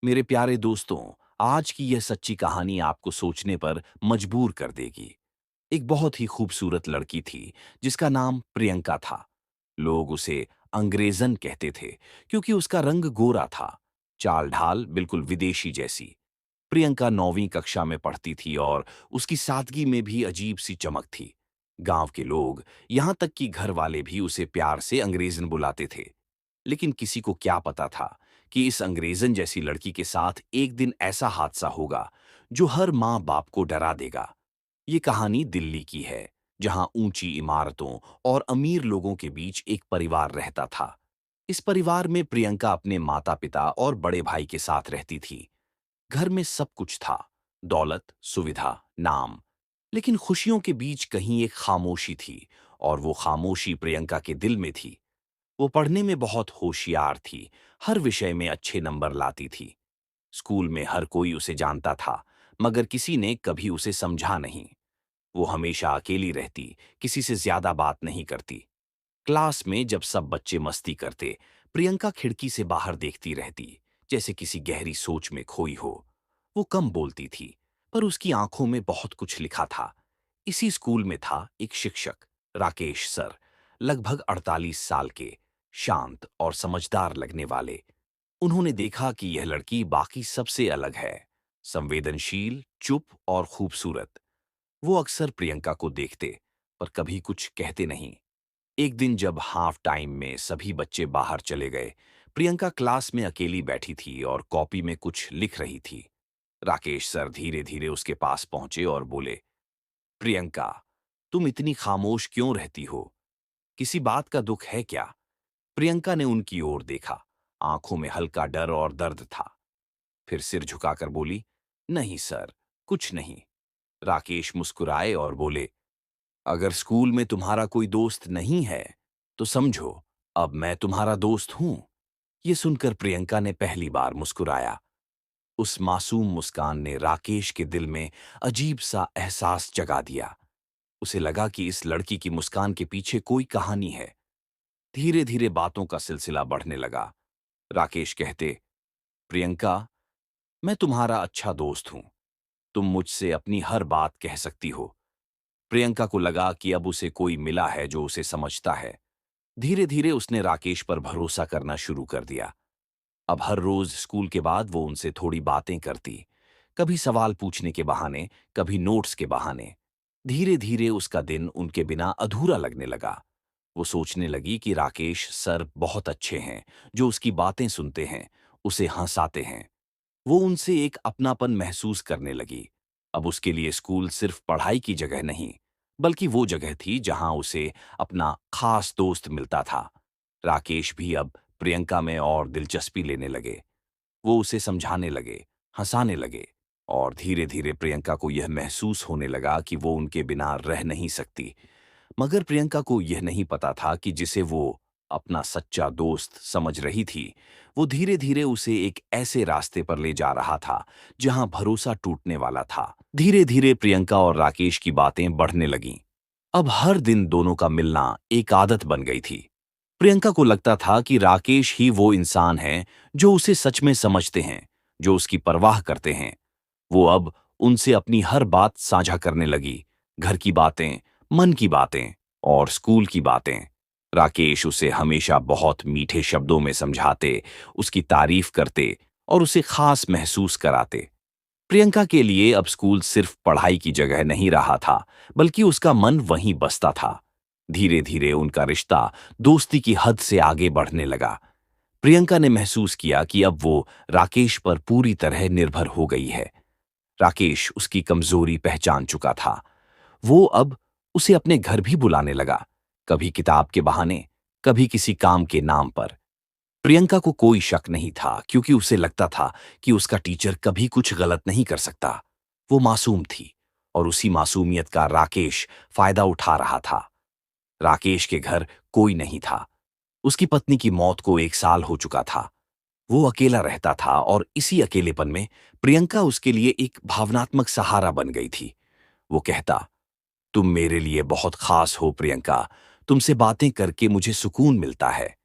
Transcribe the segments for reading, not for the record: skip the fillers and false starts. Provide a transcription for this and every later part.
मेरे प्यारे दोस्तों, आज की यह सच्ची कहानी आपको सोचने पर मजबूर कर देगी। एक बहुत ही खूबसूरत लड़की थी, जिसका नाम प्रियंका था। लोग उसे अंग्रेज़न कहते थे, क्योंकि उसका रंग गोरा था, चाल-ढाल बिल्कुल विदेशी जैसी। प्रियंका 9वीं कक्षा में पढ़ती थी और उसकी सादगी में भी अजीब-सी चमक थी। गाँव के लोग, यहाँ तक कि घर वाले भी उसे प्यार से अंग्रेज़न बुलाते थे। लेकिन किसी को क्या पता था कि इस अंग्रेजन जैसी लड़की के साथ एक दिन ऐसा हादसा होगा जो हर माँ बाप को डरा देगा। ये कहानी दिल्ली की है, जहां ऊंची इमारतों और अमीर लोगों के बीच एक परिवार रहता था। इस परिवार में प्रियंका अपने माता पिता और बड़े भाई के साथ रहती थी। घर में सब कुछ था, दौलत, सुविधा, नाम। लेकिन खुशियों के बीच कहीं एक खामोशी थी, और वो खामोशी प्रियंका के दिल में थी। वो पढ़ने में बहुत होशियार थी, हर विषय में अच्छे नंबर लाती थी। स्कूल में हर कोई उसे जानता था, मगर किसी ने कभी उसे समझा नहीं। वो हमेशा अकेली रहती, किसी से ज्यादा बात नहीं करती। क्लास में जब सब बच्चे मस्ती करते, प्रियंका खिड़की से बाहर देखती रहती, जैसे किसी गहरी सोच में खोई हो। वो कम बोलती थी, पर उसकी आंखों में बहुत कुछ लिखा था। इसी स्कूल में था एक शिक्षक, राकेश सर, लगभग 48 साल के, शांत और समझदार लगने वाले। उन्होंने देखा कि यह लड़की बाकी सबसे अलग है, संवेदनशील, चुप और खूबसूरत। वो अक्सर प्रियंका को देखते, पर कभी कुछ कहते नहीं। एक दिन जब हाफ टाइम में सभी बच्चे बाहर चले गए, प्रियंका क्लास में अकेली बैठी थी और कॉपी में कुछ लिख रही थी। राकेश सर धीरे धीरे उसके पास पहुंचे और बोले, प्रियंका, तुम इतनी खामोश क्यों रहती हो? किसी बात का दुख है क्या? प्रियंका ने उनकी ओर देखा। आंखों में हल्का डर और दर्द था। फिर सिर झुकाकर बोली, नहीं सर, कुछ नहीं। राकेश मुस्कुराए और बोले, अगर स्कूल में तुम्हारा कोई दोस्त नहीं है, तो समझो, अब मैं तुम्हारा दोस्त हूं। ये सुनकर प्रियंका ने पहली बार मुस्कुराया। उस मासूम मुस्कान ने राकेश के दिल में अजीब सा एहसास जगा दिया। उसे लगा कि इस लड़की की मुस्कान के पीछे कोई कहानी है। धीरे धीरे बातों का सिलसिला बढ़ने लगा। राकेश कहते, प्रियंका, मैं तुम्हारा अच्छा दोस्त हूं। तुम मुझसे अपनी हर बात कह सकती हो। प्रियंका को लगा कि अब उसे कोई मिला है जो उसे समझता है। धीरे धीरे उसने राकेश पर भरोसा करना शुरू कर दिया। अब हर रोज स्कूल के बाद वो उनसे थोड़ी बातें करती, कभी सवाल पूछने के बहाने, कभी नोट्स के बहाने। धीरे धीरे उसका दिन उनके बिना अधूरा लगने लगा। वो सोचने लगी कि राकेश सर बहुत अच्छे हैं, जो उसकी बातें सुनते हैं, उसे हंसाते हैं। वो उनसे एक अपनापन महसूस करने लगी। अब उसके लिए स्कूल सिर्फ पढ़ाई की जगह नहीं, बल्कि वो जगह थी जहां उसे अपना खास दोस्त मिलता था। राकेश भी अब प्रियंका में और दिलचस्पी लेने लगे। वो उसे समझाने लगे, हंसाने लगे, और धीरे धीरे प्रियंका को यह महसूस होने लगा कि वो उनके बिना रह नहीं सकती। मगर प्रियंका को यह नहीं पता था कि जिसे वो अपना सच्चा दोस्त समझ रही थी, वो धीरे धीरे उसे एक ऐसे रास्ते पर ले जा रहा था जहां भरोसा टूटने वाला था। धीरे धीरे प्रियंका और राकेश की बातें बढ़ने लगीं। अब हर दिन दोनों का मिलना एक आदत बन गई थी। प्रियंका को लगता था कि राकेश ही वो इंसान है जो उसे सच में समझते हैं, जो उसकी परवाह करते हैं। वो अब उनसे अपनी हर बात साझा करने लगी, घर की बातें, मन की बातें और स्कूल की बातें। राकेश उसे हमेशा बहुत मीठे शब्दों में समझाते, उसकी तारीफ करते और उसे खास महसूस कराते। प्रियंका के लिए अब स्कूल सिर्फ पढ़ाई की जगह नहीं रहा था, बल्कि उसका मन वहीं बसता था। धीरे धीरे उनका रिश्ता दोस्ती की हद से आगे बढ़ने लगा। प्रियंका ने महसूस किया कि अब वो राकेश पर पूरी तरह निर्भर हो गई है। राकेश उसकी कमजोरी पहचान चुका था। वो अब उसे अपने घर भी बुलाने लगा, कभी किताब के बहाने, कभी किसी काम के नाम पर। प्रियंका को कोई शक नहीं था, क्योंकि उसे लगता था कि उसका टीचर कभी कुछ गलत नहीं कर सकता। वो मासूम थी, और उसी मासूमियत का राकेश फायदा उठा रहा था। राकेश के घर कोई नहीं था। उसकी पत्नी की मौत को 1 साल हो चुका था। वो अकेला रहता था, और इसी अकेलेपन में प्रियंका उसके लिए एक भावनात्मक सहारा बन गई थी। वो कहता, तुम मेरे लिए बहुत खास हो प्रियंका, तुमसे बातें करके मुझे सुकून मिलता है।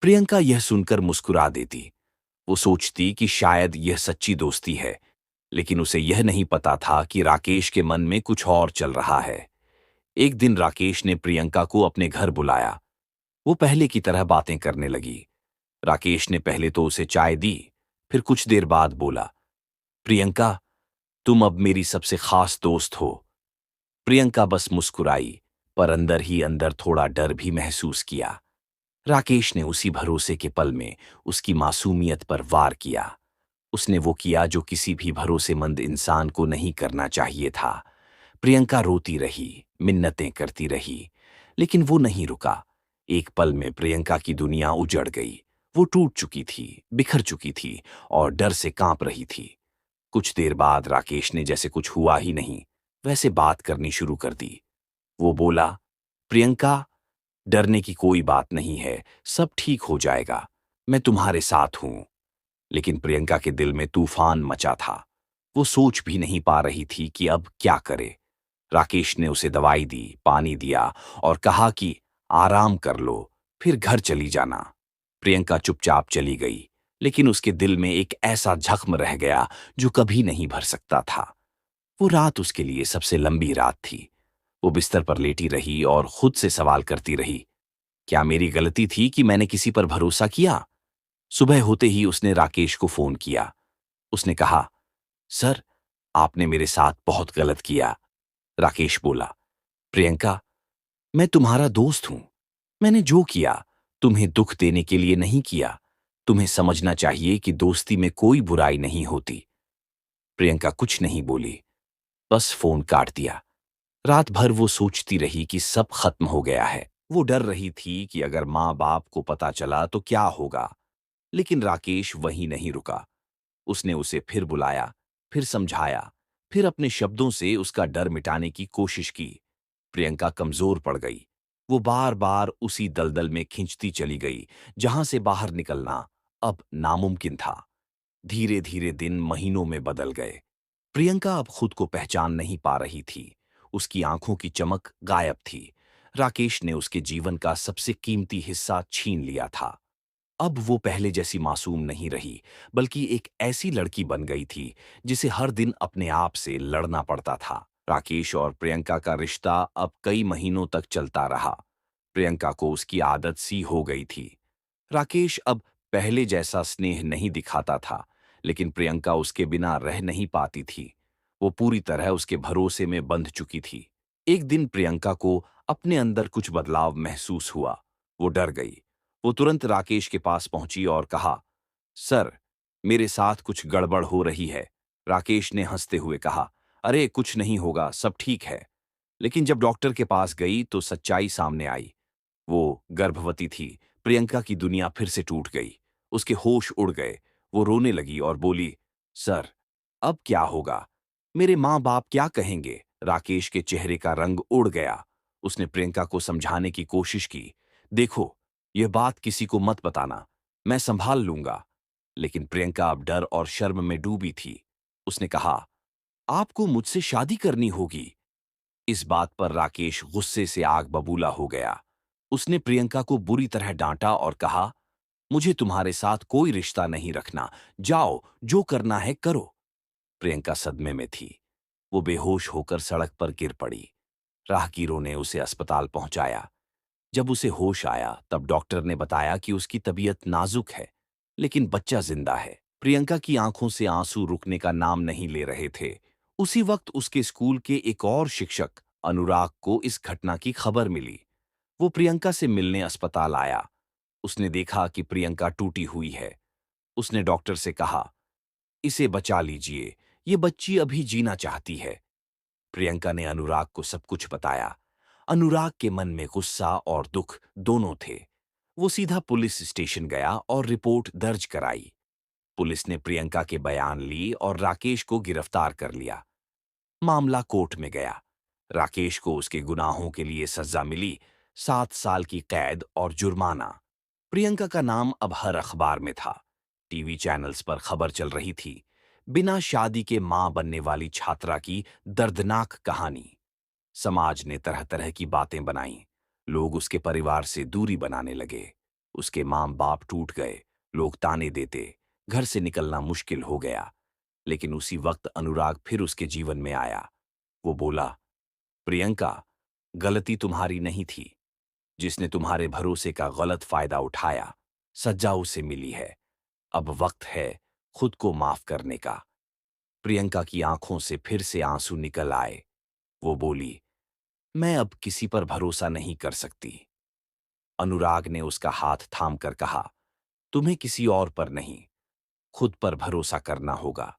प्रियंका यह सुनकर मुस्कुरा देती। वो सोचती कि शायद यह सच्ची दोस्ती है, लेकिन उसे यह नहीं पता था कि राकेश के मन में कुछ और चल रहा है। एक दिन राकेश ने प्रियंका को अपने घर बुलाया। वो पहले की तरह बातें करने लगी। राकेश ने पहले तो उसे चाय दी, फिर कुछ देर बाद बोला, प्रियंका, तुम अब मेरी सबसे खास दोस्त हो। प्रियंका बस मुस्कुराई, पर अंदर ही अंदर थोड़ा डर भी महसूस किया। राकेश ने उसी भरोसे के पल में उसकी मासूमियत पर वार किया। उसने वो किया जो किसी भी भरोसेमंद इंसान को नहीं करना चाहिए था। प्रियंका रोती रही, मिन्नतें करती रही, लेकिन वो नहीं रुका। एक पल में प्रियंका की दुनिया उजड़ गई। वो टूट चुकी थी, बिखर चुकी थी और डर से कांप रही थी। कुछ देर बाद राकेश ने जैसे कुछ हुआ ही नहीं वैसे बात करनी शुरू कर दी। वो बोला, प्रियंका, डरने की कोई बात नहीं है, सब ठीक हो जाएगा। मैं तुम्हारे साथ हूं। लेकिन प्रियंका के दिल में तूफान मचा था। वो सोच भी नहीं पा रही थी कि अब क्या करे। राकेश ने उसे दवाई दी, पानी दिया और कहा कि आराम कर लो, फिर घर चली जाना। प्रियंका चुपचाप चली गई, लेकिन उसके दिल में एक ऐसा जख्म रह गया जो कभी नहीं भर सकता था। वो रात उसके लिए सबसे लंबी रात थी। वो बिस्तर पर लेटी रही और खुद से सवाल करती रही, क्या मेरी गलती थी कि मैंने किसी पर भरोसा किया? सुबह होते ही उसने राकेश को फोन किया। उसने कहा, सर, आपने मेरे साथ बहुत गलत किया। राकेश बोला, प्रियंका, मैं तुम्हारा दोस्त हूं। मैंने जो किया तुम्हें दुख देने के लिए नहीं किया। तुम्हें समझना चाहिए कि दोस्ती में कोई बुराई नहीं होती। प्रियंका कुछ नहीं बोली, बस फोन काट दिया। रात भर वो सोचती रही कि सब खत्म हो गया है। वो डर रही थी कि अगर माँ बाप को पता चला तो क्या होगा। लेकिन राकेश वहीं नहीं रुका। उसने उसे फिर बुलाया, फिर समझाया, फिर अपने शब्दों से उसका डर मिटाने की कोशिश की। प्रियंका कमजोर पड़ गई। वो बार बार उसी दलदल में खिंचती चली गई जहां से बाहर निकलना अब नामुमकिन था। धीरे धीरे दिन महीनों में बदल गए। प्रियंका अब खुद को पहचान नहीं पा रही थी। उसकी आंखों की चमक गायब थी। राकेश ने उसके जीवन का सबसे कीमती हिस्सा छीन लिया था। अब वो पहले जैसी मासूम नहीं रही, बल्कि एक ऐसी लड़की बन गई थी जिसे हर दिन अपने आप से लड़ना पड़ता था। राकेश और प्रियंका का रिश्ता अब कई महीनों तक चलता रहा। प्रियंका को उसकी आदत सी हो गई थी। राकेश अब पहले जैसा स्नेह नहीं दिखाता था, लेकिन प्रियंका उसके बिना रह नहीं पाती थी। वो पूरी तरह उसके भरोसे में बंध चुकी थी। एक दिन प्रियंका को अपने अंदर कुछ बदलाव महसूस हुआ। वो डर गई। वो तुरंत राकेश के पास पहुंची और कहा, सर, मेरे साथ कुछ गड़बड़ हो रही है। राकेश ने हंसते हुए कहा, अरे कुछ नहीं होगा, सब ठीक है। लेकिन जब डॉक्टर के पास गई तो सच्चाई सामने आई। वो गर्भवती थी। प्रियंका की दुनिया फिर से टूट गई। उसके होश उड़ गए। वो रोने लगी और बोली, सर, अब क्या होगा? मेरे माँ बाप क्या कहेंगे? राकेश के चेहरे का रंग उड़ गया। उसने प्रियंका को समझाने की कोशिश की। देखो, यह बात किसी को मत बताना, मैं संभाल लूंगा। लेकिन प्रियंका अब डर और शर्म में डूबी थी। उसने कहा, आपको मुझसे शादी करनी होगी। इस बात पर राकेश गुस्से से आग बबूला हो गया। उसने प्रियंका को बुरी तरह डांटा और कहा, मुझे तुम्हारे साथ कोई रिश्ता नहीं रखना। जाओ, जो करना है करो। प्रियंका सदमे में थी। वो बेहोश होकर सड़क पर गिर पड़ी। राहगीरों ने उसे अस्पताल पहुंचाया। जब उसे होश आया तब डॉक्टर ने बताया कि उसकी तबीयत नाजुक है, लेकिन बच्चा जिंदा है। प्रियंका की आंखों से आंसू रुकने का नाम नहीं ले रहे थे। उसी वक्त उसके स्कूल के एक और शिक्षक अनुराग को इस घटना की खबर मिली। वो प्रियंका से मिलने अस्पताल आया। उसने देखा कि प्रियंका टूटी हुई है। उसने डॉक्टर से कहा, इसे बचा लीजिए, ये बच्ची अभी जीना चाहती है। प्रियंका ने अनुराग को सब कुछ बताया। अनुराग के मन में गुस्सा और दुख दोनों थे। वो सीधा पुलिस स्टेशन गया और रिपोर्ट दर्ज कराई। पुलिस ने प्रियंका के बयान ली और राकेश को गिरफ्तार कर लिया। मामला कोर्ट में गया। राकेश को उसके गुनाहों के लिए सजा मिली, 7 साल की कैद और जुर्माना। प्रियंका का नाम अब हर अखबार में था। टीवी चैनल्स पर खबर चल रही थी, बिना शादी के मां बनने वाली छात्रा की दर्दनाक कहानी। समाज ने तरह तरह की बातें बनाईं। लोग उसके परिवार से दूरी बनाने लगे। उसके मां बाप टूट गए। लोग ताने देते, घर से निकलना मुश्किल हो गया। लेकिन उसी वक्त अनुराग फिर उसके जीवन में आया। वो बोला, प्रियंका, गलती तुम्हारी नहीं थी। जिसने तुम्हारे भरोसे का गलत फायदा उठाया, सजा उसे मिली है। अब वक्त है खुद को माफ करने का। प्रियंका की आंखों से फिर से आंसू निकल आए। वो बोली, मैं अब किसी पर भरोसा नहीं कर सकती। अनुराग ने उसका हाथ थाम कर कहा, तुम्हें किसी और पर नहीं, खुद पर भरोसा करना होगा।